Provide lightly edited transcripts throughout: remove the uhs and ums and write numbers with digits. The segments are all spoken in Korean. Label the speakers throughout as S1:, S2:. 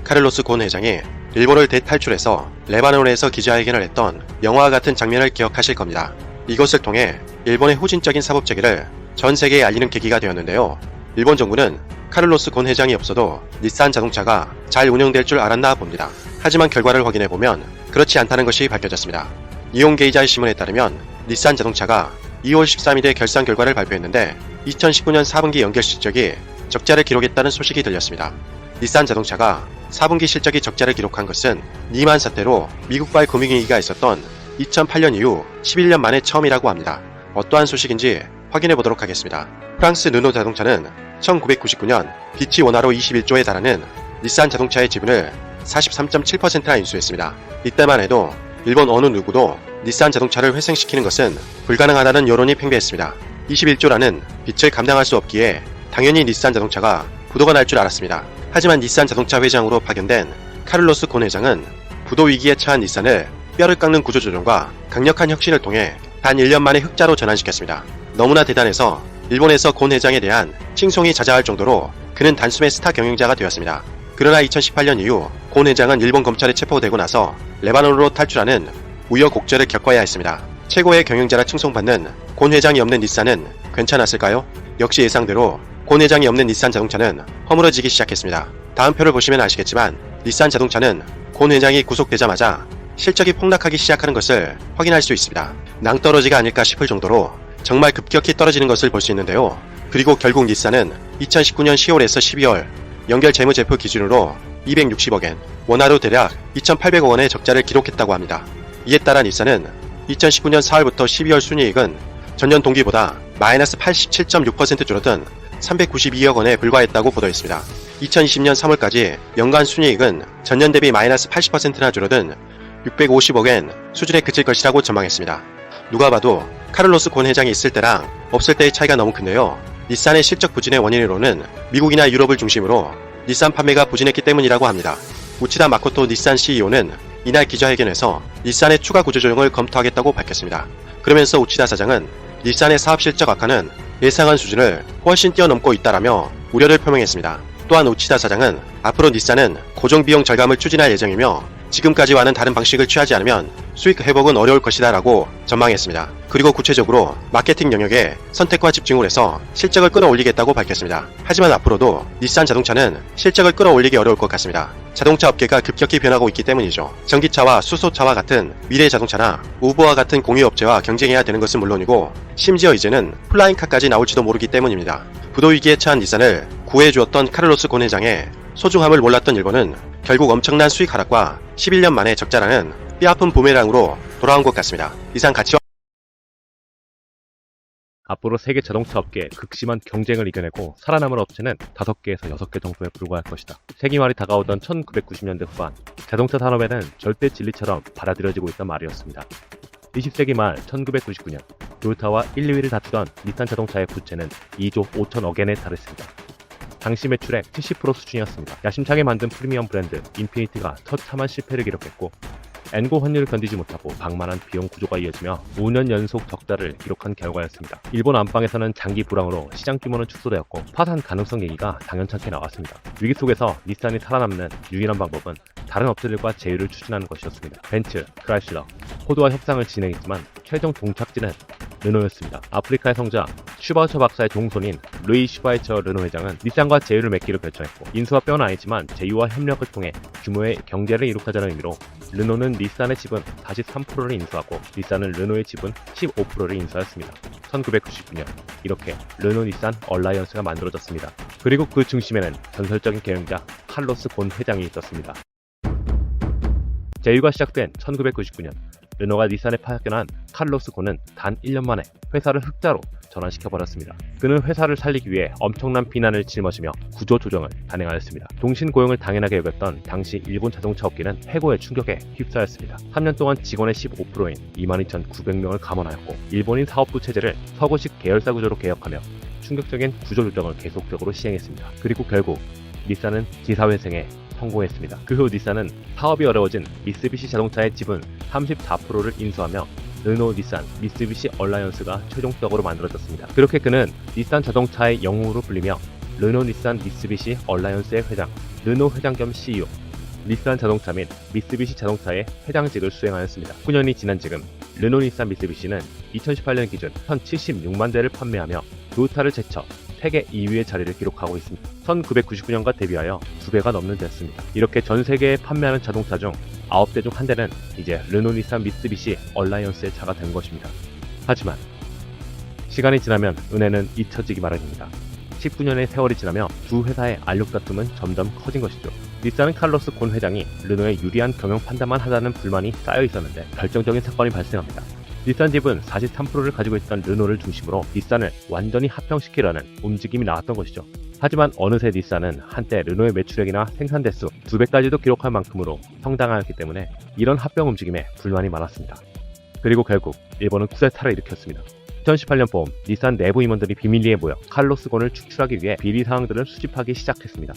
S1: 카를로스 곤 회장이 일본을 대탈출해서 레바논에서 기자회견을 했던 영화와 같은 장면을 기억하실 겁니다. 이것을 통해 일본의 후진적인 사법체계를 전 세계에 알리는 계기가 되었는데요. 일본 정부는 카를로스 곤 회장이 없어도 닛산 자동차가 잘 운영될 줄 알았나 봅니다. 하지만 결과를 확인해보면 그렇지 않다는 것이 밝혀졌습니다. 이온게이자의 신문에 따르면 닛산 자동차가 2월 13일에 결산 결과를 발표했는데 2019년 4분기 연결 실적이 적자를 기록했다는 소식이 들렸습니다. 닛산 자동차가 4분기 실적이 적자를 기록한 것은 니만 사태로 미국발 금융위기가 있었던 2008년 이후 11년 만에 처음이라고 합니다. 어떠한 소식인지 확인해 보도록 하겠습니다. 프랑스 르노 자동차는 1999년 빛이 원화로 21조에 달하는 닛산 자동차의 지분을 43.7%나 인수했습니다. 이때만 해도 일본 어느 누구도 닛산 자동차를 회생시키는 것은 불가능하다는 여론이 팽배했습니다. 21조라는 빚을 감당할 수 없기에 당연히 닛산 자동차가 부도가 날 줄 알았습니다. 하지만 닛산 자동차 회장으로 파견된 카를로스 곤 회장은 부도 위기에 처한 닛산을 뼈를 깎는 구조조정과 강력한 혁신을 통해 단 1년 만에 흑자로 전환시켰습니다. 너무나 대단해서 일본에서 곤 회장에 대한 칭송이 자자할 정도로 그는 단숨에 스타 경영자가 되었습니다. 그러나 2018년 이후 곤 회장은 일본 검찰에 체포되고 나서 레바논으로 탈출하는 우여곡절을 겪어야 했습니다. 최고의 경영자라 칭송받는 곤 회장이 없는 닛산은 괜찮았을까요? 역시 예상대로 곤 회장이 없는 닛산 자동차는 허물어지기 시작했습니다. 다음 표를 보시면 아시겠지만 닛산 자동차는 곤 회장이 구속되자마자 실적이 폭락하기 시작하는 것을 확인할 수 있습니다. 낭떠러지가 아닐까 싶을 정도로 정말 급격히 떨어지는 것을 볼 수 있는데요. 그리고 결국 닛산은 2019년 10월에서 12월 연결 재무제표 기준으로 260억엔, 원화로 대략 2,800억 원의 적자를 기록했다고 합니다. 이에 따라 닛산은 2019년 4월부터 12월 순이익은 전년 동기보다 마이너스 87.6% 줄어든 392억 원에 불과했다고 보도했습니다. 2020년 3월까지 연간 순이익은 전년 대비 마이너스 80%나 줄어든 650억엔 수준에 그칠 것이라고 전망했습니다. 누가 봐도 카를로스 곤 회장이 있을 때랑 없을 때의 차이가 너무 큰데요. 닛산의 실적 부진의 원인으로는 미국이나 유럽을 중심으로 닛산 판매가 부진했기 때문이라고 합니다. 우치다 마코토 닛산 CEO는 이날 기자회견에서 닛산의 추가 구조조정을 검토하겠다고 밝혔습니다. 그러면서 우치다 사장은 닛산의 사업 실적 악화는 예상한 수준을 훨씬 뛰어넘고 있다라며 우려를 표명했습니다. 또한 우치다 사장은 앞으로 닛산은 고정비용 절감을 추진할 예정이며 지금까지와는 다른 방식을 취하지 않으면 수익 회복은 어려울 것이다 라고 전망했습니다. 그리고 구체적으로 마케팅 영역에 선택과 집중을 해서 실적을 끌어올리겠다고 밝혔습니다. 하지만 앞으로도 닛산 자동차는 실적을 끌어올리기 어려울 것 같습니다. 자동차 업계가 급격히 변하고 있기 때문이죠. 전기차와 수소차와 같은 미래 자동차나 우버와 같은 공유업체와 경쟁해야 되는 것은 물론이고 심지어 이제는 플라잉카까지 나올지도 모르기 때문입니다. 부도 위기에 처한 닛산을 구해주었던 카를로스 곤 회장의 소중함을 몰랐던 일본은 결국 엄청난 수익 하락과 11년 만에 적자라는 뼈아픈 부메랑으로 돌아온 것 같습니다. 이상 가치와
S2: 앞으로 세계 자동차 업계의 극심한 경쟁을 이겨내고 살아남을 업체는 5개에서 6개 정도에 불과할 것이다. 세기말이 다가오던 1990년대 후반, 자동차 산업에는 절대 진리처럼 받아들여지고 있던 말이었습니다. 20세기 말 1999년, 토요타와 1, 2위를 다투던 닛산 자동차의 부채는 2조 5천억엔에 달했습니다. 당시 매출액 70% 수준이었습니다. 야심차게 만든 프리미엄 브랜드 인피니티가 처참한 실패를 기록했고 엔고 환율을 견디지 못하고 방만한 비용 구조가 이어지며 5년 연속 적자를 기록한 결과였습니다. 일본 안방에서는 장기 불황으로 시장 규모는 축소되었고 파산 가능성 얘기가 당연찮게 나왔습니다. 위기 속에서 닛산이 살아남는 유일한 방법은 다른 업체들과 제휴를 추진하는 것이었습니다. 벤츠, 크라이슬러, 포드와 협상을 진행했지만 최종 종착지는 르노였습니다. 아프리카의 성자 슈바우처 박사의 종손인 루이 슈바이처 르노 회장은 닛산과 제휴를 맺기로 결정했고 인수와 뼈는 아니지만 제휴와 협력을 통해 규모의 경제를 이룩하자는 의미로 르노는 닛산의 지분 43%를 인수하고 닛산은 르노의 지분 15%를 인수하였습니다. 1999년 이렇게 르노 닛산 얼라이언스가 만들어졌습니다. 그리고 그 중심에는 전설적인 경영자 칼로스 곤 회장이 있었습니다. 제휴가 시작된 1999년 르노가 닛산에 파견한 칼로스 곤은 단 1년 만에 회사를 흑자로 전환시켜버렸습니다. 그는 회사를 살리기 위해 엄청난 비난을 짊어지며 구조조정을 단행하였습니다. 동신 고용을 당연하게 여겼던 당시 일본 자동차 업계는 해고의 충격에 휩싸였습니다. 3년 동안 직원의 15%인 22,900명을 감원하였고 일본인 사업부 체제를 서구식 계열사 구조로 개혁하며 충격적인 구조조정을 계속적으로 시행했습니다. 그리고 결국 닛산은 기사회생에 성공했습니다. 그 후 닛산은 사업이 어려워진 미쓰비시 자동차의 지분 34%를 인수하며 르노, 닛산, 미쓰비시 얼라이언스가 최종적으로 만들어졌습니다. 그렇게 그는 닛산 자동차의 영웅으로 불리며 르노, 닛산, 미쓰비시 얼라이언스의 회장, 르노 회장 겸 CEO, 닛산 자동차 및 미쓰비시 자동차의 회장직을 수행하였습니다. 9년이 지난 지금 르노 닛산 미쓰비시는 2018년 기준 1076만 대를 판매하며 도요타를 제쳐 세계 2위의 자리를 기록하고 있습니다. 1999년과 대비하여 2배가 넘는 데였습니다. 이렇게 전 세계에 판매하는 자동차 중 9대 중 1대는 이제 르노 닛산 미쓰비시 얼라이언스의 차가 된 것입니다. 하지만 시간이 지나면 은혜는 잊혀지기 마련입니다. 19년의 세월이 지나며 두 회사의 알력 다툼은 점점 커진 것이죠. 닛산은 칼로스 곤 회장이 르노의 유리한 경영 판단만 하다는 불만이 쌓여 있었는데 결정적인 사건이 발생합니다. 닛산 지분 43%를 가지고 있던 르노를 중심으로 닛산을 완전히 합병시키려는 움직임이 나왔던 것이죠. 하지만 어느새 닛산은 한때 르노의 매출액이나 생산 대수 2배까지도 기록할 만큼으로 성장하였기 때문에 이런 합병 움직임에 불만이 많았습니다. 그리고 결국 일본은 쿠데타를 일으켰습니다. 2018년 봄 닛산 내부 임원들이 비밀리에 모여 칼로스 곤을 축출하기 위해 비리 사항들을 수집하기 시작했습니다.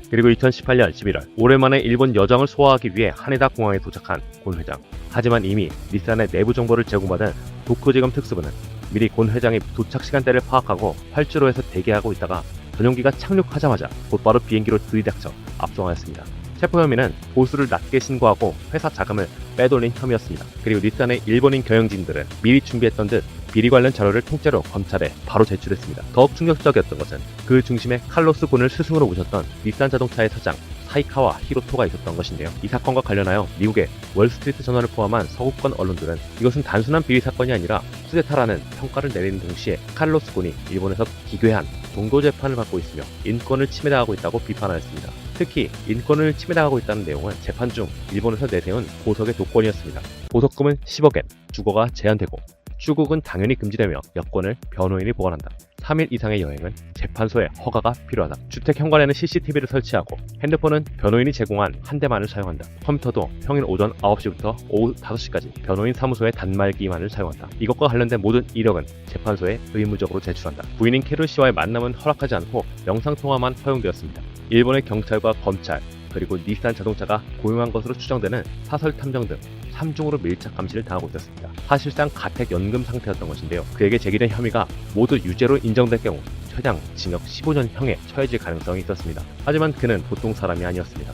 S2: 그리고 2018년 11월 오랜만에 일본 여정을 소화하기 위해 하네다 공항에 도착한 곤 회장. 하지만 이미 닛산의 내부 정보를 제공받은 도쿄지검 특수부는 미리 곤 회장의 도착 시간대를 파악하고 활주로에서 대기하고 있다가 전용기가 착륙하자마자 곧바로 비행기로 들이닥쳐 압송하였습니다. 체포 혐의는 보수를 낮게 신고하고 회사 자금을 빼돌린 혐의였습니다. 그리고 닛산의 일본인 경영진들은 미리 준비했던 듯 비리 관련 자료를 통째로 검찰에 바로 제출했습니다. 더욱 충격적이었던 것은 그 중심에 칼로스 곤을 스승으로 모셨던 닛산 자동차의 사장 사이카와 히로토가 있었던 것인데요. 이 사건과 관련하여 미국의 월스트리트 저널을 포함한 서구권 언론들은 이것은 단순한 비리 사건이 아니라 쿠데타라는 평가를 내리는 동시에 칼로스 곤이 일본에서 기괴한 종도 재판을 받고 있으며 인권을 침해당하고 있다고 비판하였습니다. 특히 인권을 침해당하고 있다는 내용은 재판 중 일본에서 내세운 보석의 조건이었습니다. 보석금은 10억엔, 주거가 제한되고 출국은 당연히 금지되며 여권을 변호인이 보관한다. 3일 이상의 여행은 재판소의 허가가 필요하다. 주택 현관에는 CCTV를 설치하고 핸드폰은 변호인이 제공한 한 대만을 사용한다. 컴퓨터도 평일 오전 9시부터 오후 5시까지 변호인 사무소의 단말기만을 사용한다. 이것과 관련된 모든 이력은 재판소에 의무적으로 제출한다. 부인인 캐롤 씨와의 만남은 허락하지 않고 영상통화만 허용되었습니다. 일본의 경찰과 검찰, 그리고 닛산 자동차가 고용한 것으로 추정되는 사설 탐정 등 3중으로 밀착 감시를 당하고 있었습니다. 사실상 가택 연금 상태였던 것인데요. 그에게 제기된 혐의가 모두 유죄로 인정될 경우 최장 징역 15년형에 처해질 가능성이 있었습니다. 하지만 그는 보통 사람이 아니었습니다.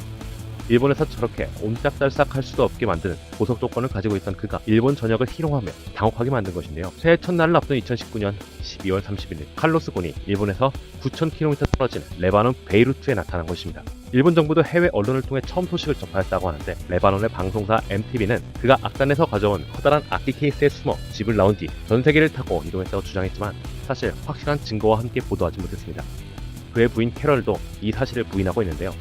S2: 일본에서 저렇게 옴짝달싹할 수도 없게 만드는 보석 조건을 가지고 있던 그가 일본 전역을 희롱하며 당혹하게 만든 것인데요. 새해 첫날을 앞둔 2019년 12월 31일 칼로스 곤이 일본에서 9,000km 떨어진 레바논 베이루트에 나타난 것입니다. 일본 정부도 해외 언론을 통해 처음 소식을 접하였다고 하는데 레바논의 방송사 MTV는 그가 악단에서 가져온 커다란 악기 케이스에 숨어 집을 나온 뒤 전 세계를 타고 이동했다고 주장했지만 사실 확실한 증거와 함께 보도하지 못했습니다. 그의 부인 캐럴도 이 사실을 부인하고 있는데요.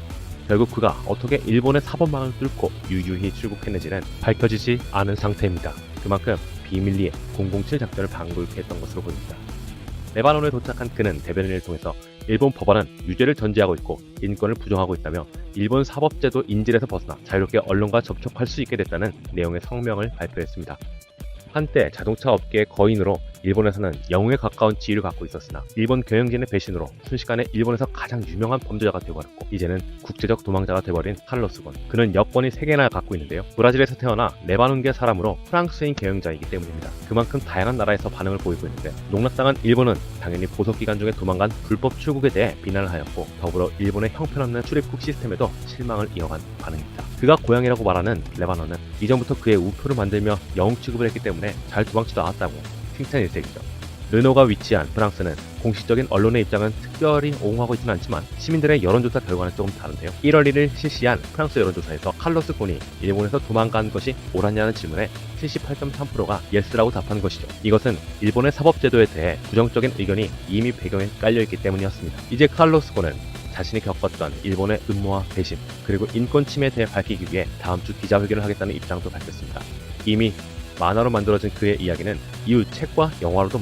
S2: 결국 그가 어떻게 일본의 사법망을 뚫고 유유히 출국했는지는 밝혀지지 않은 상태입니다. 그만큼 비밀리에 007 작전을 방불케 했던 것으로 보입니다. 레바논에 도착한 그는 대변인을 통해서 일본 법원은 유죄를 전제하고 있고 인권을 부정하고 있다며 일본 사법제도 인질에서 벗어나 자유롭게 언론과 접촉할 수 있게 됐다는 내용의 성명을 발표했습니다. 한때 자동차 업계의 거인으로 일본에서는 영웅에 가까운 지위를 갖고 있었으나 일본 경영진의 배신으로 순식간에 일본에서 가장 유명한 범죄자가 되어버렸고 이제는 국제적 도망자가 되어버린 칼로스 곤. 그는 여권이 3개나 갖고 있는데요. 브라질에서 태어나 레바논계 사람으로 프랑스인 경영자이기 때문입니다. 그만큼 다양한 나라에서 반응을 보이고 있는데 농락당한 일본은 당연히 보석기간 중에 도망간 불법 출국에 대해 비난을 하였고 더불어 일본의 형편없는 출입국 시스템에도 실망을 이어간 반응입니다. 그가 고향이라고 말하는 레바논은 이전부터 그의 우표를 만들며 영웅 취급을 했기 때문에 잘 도망치도 않았다고 칭찬 일색이죠. 르노가 위치한 프랑스는 공식적인 언론의 입장은 특별히 옹호하고 있지는 않지만 시민들의 여론조사 결과는 조금 다른데요. 1월 1일 실시한 프랑스 여론조사에서 칼로스 곤이 일본에서 도망간 것이 옳았냐는 질문에 78.3%가 예스라고 답한 것이죠. 이것은 일본의 사법제도에 대해 부정적인 의견이 이미 배경에 깔려있기 때문이었습니다. 이제 칼로스 곤은 자신이 겪었던 일본의 음모와 배신, 그리고 인권 침해에 대해 밝히기 위해 다음 주 기자회견을 하겠다는 입장도 밝혔습니다. 이미 만화로 만들어진 그의 이야기는 이후 책과 영화로도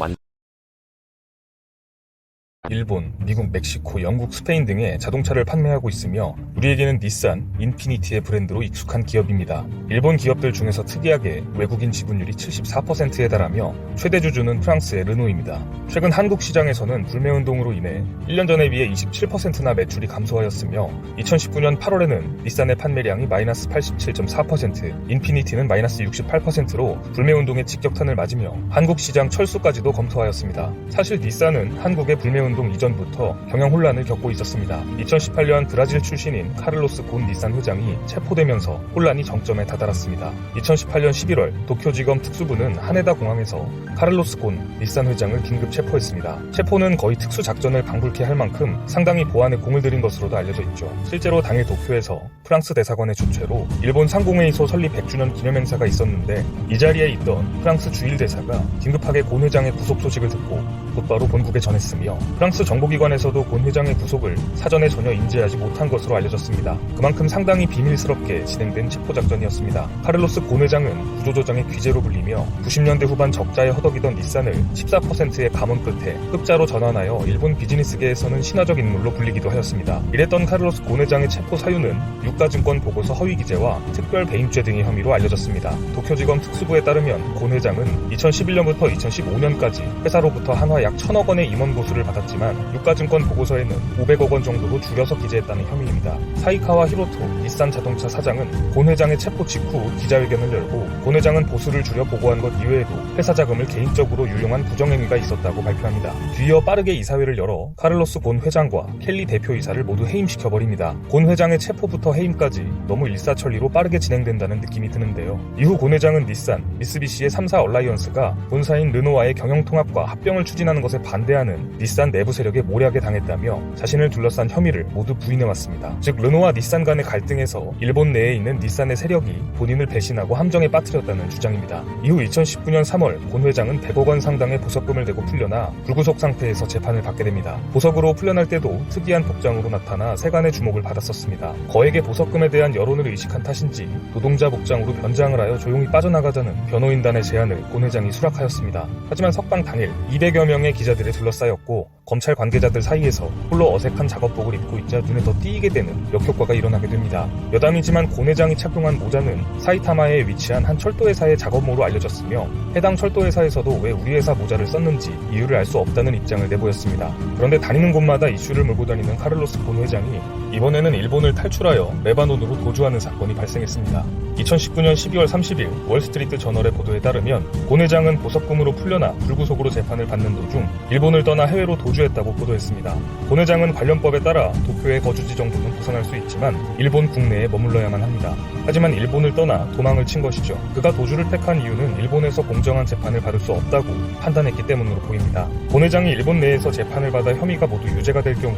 S3: 일본, 미국, 멕시코, 영국, 스페인 등의 자동차를 판매하고 있으며 우리에게는 닛산, 인피니티의 브랜드로 익숙한 기업입니다. 일본 기업들 중에서 특이하게 외국인 지분율이 74%에 달하며 최대 주주는 프랑스의 르노입니다. 최근 한국 시장에서는 불매운동으로 인해 1년 전에 비해 27%나 매출이 감소하였으며 2019년 8월에는 닛산의 판매량이 마이너스 87.4%, 인피니티는 마이너스 68%로 불매운동의 직격탄을 맞으며 한국 시장 철수까지도 검토하였습니다. 사실 닛산은 한국의 불매운동 운동 이전부터 경영 혼란을 겪고 있었습니다. 2018년 브라질 출신인 카를로스 곤 닛산 회장이 체포되면서 혼란이 정점에 다다랐습니다. 2018년 11월 도쿄지검 특수부는 하네다 공항에서 카를로스 곤 닛산 회장을 긴급 체포했습니다. 체포는 거의 특수작전을 방불케 할 만큼 상당히 보안에 공을 들인 것으로도 알려져 있죠. 실제로 당일 도쿄에서 프랑스 대사관의 주최로 일본 상공회의소 설립 100주년 기념행사가 있었는데 이 자리에 있던 프랑스 주일 대사가 긴급하게 곤 회장의 구속 소식을 듣고 곧바로 본국에 전했으며 프랑스 정보기관에서도 곤 회장의 구속을 사전에 전혀 인지하지 못한 것으로 알려졌습니다. 그만큼 상당히 비밀스럽게 진행된 체포작전이었습니다. 카를로스 곤 회장은 구조조정의 귀재로 불리며 90년대 후반 적자에 허덕이던 닛산을 14%의 감원 끝에 흑자로 전환하여 일본 비즈니스계에서는 신화적 인물로 불리기도 하였습니다. 이랬던 카를로스 곤 회장의 체포 사유는 유가증권 보고서 허위 기재와 특별 배임죄 등의 혐의로 알려졌습니다. 도쿄지검 특수부에 따르면 곤 회장은 2011년부터 2015년까지 회사로부터 한화 약 1,000억 원의 임원 보수를 받았지만 유가증권 보고서에는 500억 원 정도로 줄여서 기재했다는 혐의입니다. 사이카와 히로토 닛산 자동차 사장은 곤 회장의 체포 직후 기자회견을 열고 곤 회장은 보수를 줄여 보고한 것 이외에도 회사 자금을 개인적으로 유용한 부정행위가 있었다고 발표합니다. 뒤이어 빠르게 이사회를 열어 카를로스 곤 회장과 켈리 대표이사를 모두 해임시켜버립니다. 곤 회장의 체포부터 해임까지 너무 일사천리로 빠르게 진행된다는 느낌이 드는데요. 이후 곤 회장은 닛산, 미쓰비시의 3사 얼라이언스가 본사인 르노와의 경영통합과 합병을 추진하는 것에 반대하는 닛산 내부 세력에 모략에 당했다며 자신을 둘러싼 혐의를 모두 부인해왔습니다. 즉 르노와 닛산 간의 갈등에서 일본 내에 있는 닛산의 세력이 본인을 배신하고 함정에 빠뜨렸다는 주장입니다. 이후 2019년 3월 곤 회장은 100억 원 상당의 보석금을 내고 풀려나 불구속 상태에서 재판을 받게 됩니다. 보석으로 풀려날 때도 특이한 복장으로 나타나 세간의 주목을 받았었습니다. 거액의 보석금에 대한 여론을 의식한 탓인지 노동자 복장으로 변장을 하여 조용히 빠져나가자는 변호인단의 제안을 곤 회장이 수락하였습니다. 하지만 석방 당일 200여 명의 기자들이 둘러싸였고 검찰 관계자들 사이에서 홀로 어색한 작업복을 입고 있자 눈에 더 띄게 되는 역효과가 일어나게 됩니다. 여담이지만 곤 회장이 착용한 모자는 사이타마에 위치한 한 철도회사의 작업모로 알려졌으며 해당 철도회사에서도 왜 우리 회사 모자를 썼는지 이유를 알 수 없다는 입장을 내보였습니다. 그런데 다니는 곳마다 이슈를 몰고 다니는 카를로스 곤 회장이 이번에는 일본을 탈출하여 레바논으로 도주하는 사건이 발생했습니다. 2019년 12월 30일 월스트리트 저널의 보도에 따르면 곤 회장은 보석금으로 풀려나 불구속으로 재판을 받는 도중 일본을 떠나 해외로 도주했다고 보도했습니다. 곤 회장은 관련법에 따라 도쿄의 거주지 정도는 벗어날 수 있지만 일본 국내에 머물러야만 합니다. 하지만 일본을 떠나 도망을 친 것이죠. 그가 도주를 택한 이유는 일본에서 공정한 재판을 받을 수 없다고 판단했기 때문으로 보입니다. 곤 회장이 일본 내에서 재판을 받아 혐의가 모두 유죄가 될 경우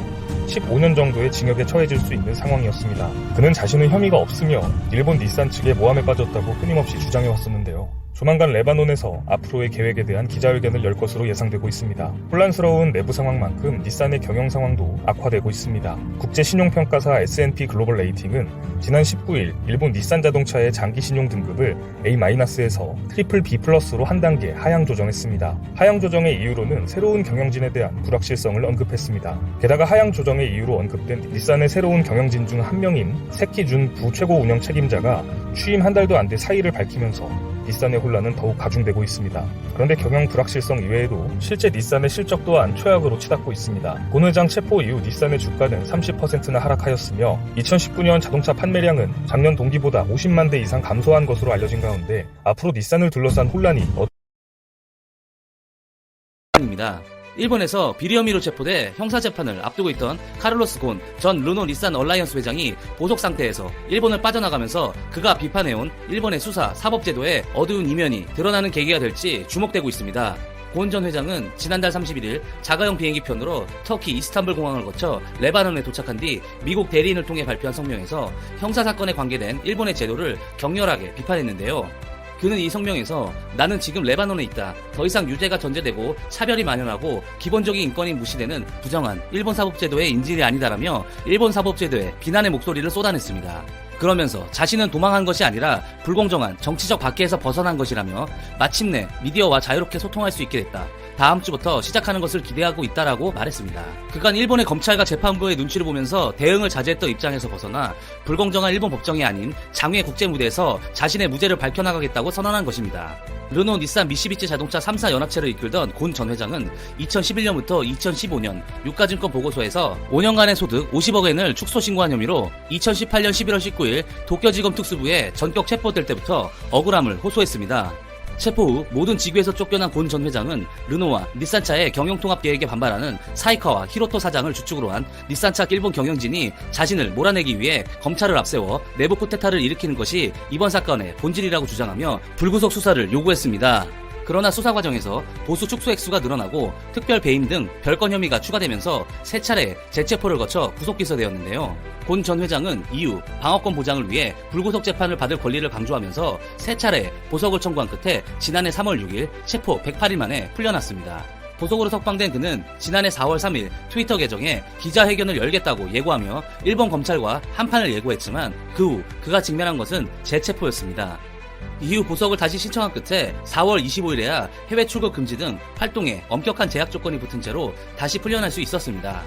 S3: 15년 정도의 징역에 처해질 수 있는 상황이었습니다. 그는 자신은 혐의가 없으며 일본 닛산 측의 모함에 빠졌다고 끊임없이 주장해왔었는데요. 조만간 레바논에서 앞으로의 계획에 대한 기자회견을 열 것으로 예상되고 있습니다. 혼란스러운 내부 상황만큼 닛산의 경영 상황도 악화되고 있습니다. 국제 신용평가사 S&P 글로벌 레이팅은 지난 19일 일본 닛산 자동차의 장기 신용 등급을 A-에서 트리플 B+로 한 단계 하향 조정했습니다. 하향 조정의 이유로는 새로운 경영진에 대한 불확실성을 언급했습니다. 게다가 하향 조정의 이유로 언급된 닛산의 새로운 경영진 중 한 명인 세키준 부 최고 운영 책임자가 취임 한 달도 안 돼 사의를 밝히면서 닛산의 혼란은 더욱 가중되고 있습니다. 그런데 경영 불확실성 이외에도 실제 닛산의 실적 또한 최악으로 치닫고 있습니다. 곤 회장 체포 이후 닛산의 주가는 30%나 하락하였으며 2019년 자동차 판매량은 작년 동기보다 50만 대 이상 감소한 것으로 알려진 가운데 앞으로 닛산을 둘러싼 혼란이
S4: 입니다. 일본에서 비리 혐의로 체포돼 형사재판을 앞두고 있던 카를로스 곤 전 르노 닛산 얼라이언스 회장이 보석 상태에서 일본을 빠져나가면서 그가 비판해온 일본의 수사, 사법제도의 어두운 이면이 드러나는 계기가 될지 주목되고 있습니다. 곤 전 회장은 지난달 31일 자가용 비행기 편으로 터키 이스탄불 공항을 거쳐 레바논에 도착한 뒤 미국 대리인을 통해 발표한 성명에서 형사사건에 관계된 일본의 제도를 격렬하게 비판했는데요. 그는 이 성명에서 나는 지금 레바논에 있다. 더 이상 유죄가 전제되고 차별이 만연하고 기본적인 인권이 무시되는 부정한 일본 사법제도의 인질이 아니다라며 일본 사법제도에 비난의 목소리를 쏟아냈습니다. 그러면서 자신은 도망한 것이 아니라 불공정한 정치적 박해에서 벗어난 것이라며 마침내 미디어와 자유롭게 소통할 수 있게 됐다. 다음 주부터 시작하는 것을 기대하고 있다라고 말했습니다. 그간 일본의 검찰과 재판부의 눈치를 보면서 대응을 자제했던 입장에서 벗어나 불공정한 일본 법정이 아닌 장외 국제 무대에서 자신의 무죄를 밝혀나가겠다고 선언한 것입니다. 르노, 닛산, 미쓰비시 자동차 3사 연합체를 이끌던 곤 전 회장은 2011년부터 2015년 유가증권 보고서에서 5년간의 소득 50억 엔을 축소 신고한 혐의로 2018년 11월 19일 도쿄지검 특수부에 전격 체포될 때부터 억울함을 호소했습니다. 체포 후 모든 직위에서 쫓겨난 곤 전 회장은 르노와 닛산차의 경영통합 계획에 반발하는 사이카와 히로토 사장을 주축으로 한 닛산차 일본 경영진이 자신을 몰아내기 위해 검찰을 앞세워 내부 쿠데타를 일으키는 것이 이번 사건의 본질이라고 주장하며 불구속 수사를 요구했습니다. 그러나 수사 과정에서 보수 축소 액수가 늘어나고 특별 배임 등 별건 혐의가 추가되면서 세 차례 재체포를 거쳐 구속 기소되었는데요. 곤 전 회장은 이후 방어권 보장을 위해 불구속 재판을 받을 권리를 강조하면서 세 차례 보석을 청구한 끝에 지난해 3월 6일 체포 108일 만에 풀려났습니다. 보석으로 석방된 그는 지난해 4월 3일 트위터 계정에 기자회견을 열겠다고 예고하며 일본 검찰과 한판을 예고했지만 그 후 그가 직면한 것은 재체포였습니다. 이후 보석을 다시 신청한 끝에 4월 25일에야 해외 출국 금지 등 활동에 엄격한 제약 조건이 붙은 채로 다시 풀려날 수 있었습니다.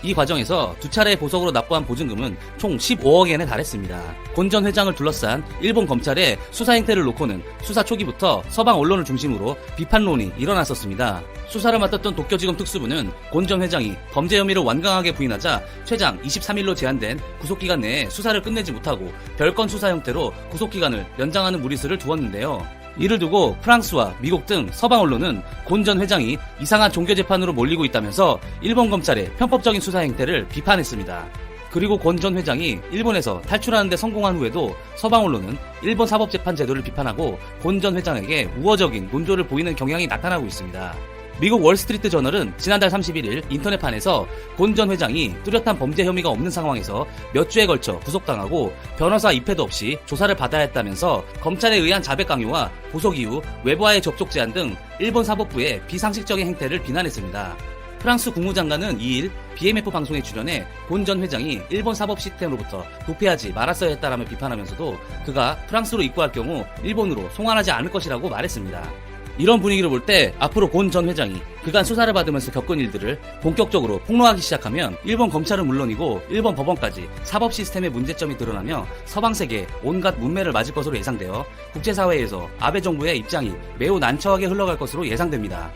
S4: 이 과정에서 두 차례 보석으로 납부한 보증금은 총 15억 엔에 달했습니다. 곤 전 회장을 둘러싼 일본 검찰의 수사 행태를 놓고는 수사 초기부터 서방 언론을 중심으로 비판론이 일어났었습니다. 수사를 맡았던 도쿄지검 특수부는 곤 전 회장이 범죄 혐의를 완강하게 부인하자 최장 23일로 제한된 구속기간 내에 수사를 끝내지 못하고 별건 수사 형태로 구속기간을 연장하는 무리수를 두었는데요. 이를 두고 프랑스와 미국 등 서방 언론은 곤 전 회장이 이상한 종교재판으로 몰리고 있다면서 일본 검찰의 편법적인 수사 행태를 비판했습니다. 그리고 곤 전 회장이 일본에서 탈출하는 데 성공한 후에도 서방 언론은 일본 사법재판 제도를 비판하고 곤 전 회장에게 우호적인 논조를 보이는 경향이 나타나고 있습니다. 미국 월스트리트 저널은 지난달 31일 인터넷판에서 곤 전 회장이 뚜렷한 범죄 혐의가 없는 상황에서 몇 주에 걸쳐 구속당하고 변호사 입회도 없이 조사를 받아야 했다면서 검찰에 의한 자백 강요와 보석 이후 외부와의 접촉 제한 등 일본 사법부의 비상식적인 행태를 비난했습니다. 프랑스 국무장관은 2일 BMF 방송에 출연해 곤 전 회장이 일본 사법 시스템으로부터 도피하지 말았어야 했다라며 비판하면서도 그가 프랑스로 입국할 경우 일본으로 송환하지 않을 것이라고 말했습니다. 이런 분위기를 볼 때 앞으로 곤 전 회장이 그간 수사를 받으면서 겪은 일들을 본격적으로 폭로하기 시작하면 일본 검찰은 물론이고 일본 법원까지 사법 시스템의 문제점이 드러나며 서방 세계의 온갖 문매를 맞을 것으로 예상되어 국제사회에서 아베 정부의 입장이 매우 난처하게 흘러갈 것으로 예상됩니다.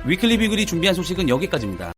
S4: 위클리 비글이 준비한 소식은 여기까지입니다.